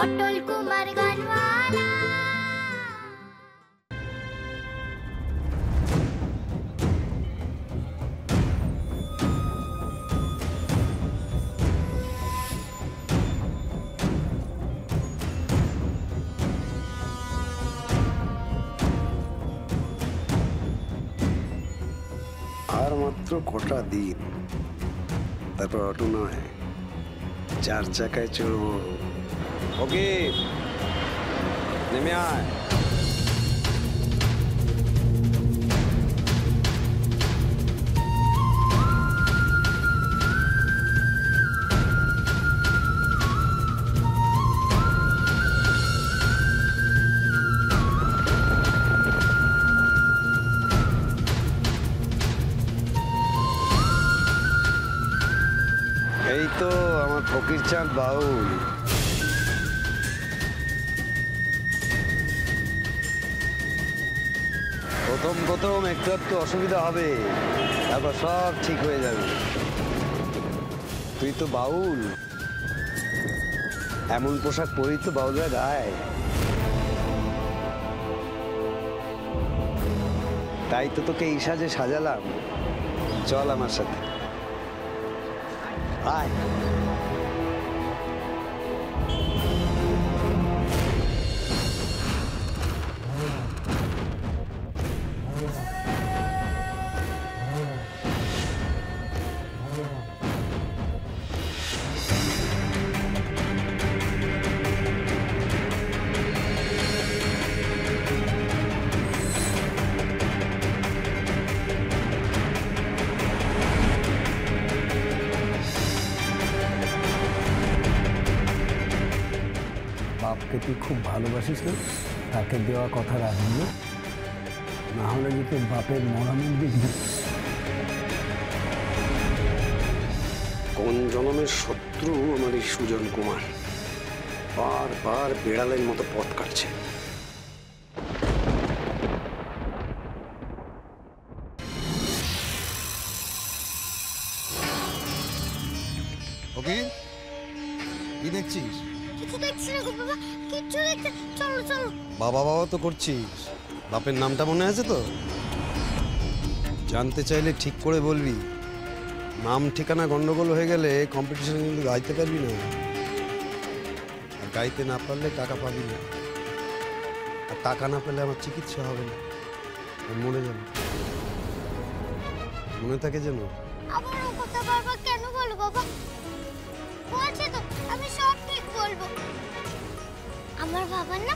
পটল কুমার গানওয়ালা। আর মাত্র কটা দিন, তারপর অটো নয় 4 চাকায় চড়বো। ওকে, নেমে আয়। এই তো আমার ফকির চাঁদ বাউল। প্রথম একটু একটু অসুবিধা হবে, তারপর সব ঠিক হয়ে যাবে। তুই তো বাউল, এমন পোশাক পরেই তো বাউলরা গায়। তাই তো তোকে এই সাজে সাজালাম। চল আমার সাথে আয়। বাপকে তুই খুব ভালোবাসিস না? তাকে দেওয়া কথা রাখবি, না হলে যে তোর বাপের মরণের দিক। কোন জনমের শত্রু আমার এই সুজন কুমার, বারবার বিড়ালের মতো পথ কাটছে। ওকে, কি দেখছিস? কিছু দেখছি না গো বাবা, কিচ্ছু দেখছি। চলো চলো। বাবা বাবা তো করছিস, বাপের নামটা মনে আছে তো? জানতে চাইলে ঠিক করে বলবি। নাম ঠিকানা গন্ডগোল হয়ে গেলে কম্পিটিশনে কিন্তু গাইতে পারবি না, আর গাইতে না পারলে টাকা পাবি না, আর টাকা না পেলে আমার চিকিৎসা হবে না, মরে যাবে। মনে থাকে যেন। আবার ও কথা বারবার কেন বলো বাবা? বলছি তো আমি সব ঠিক বলবো। আমার বাবার না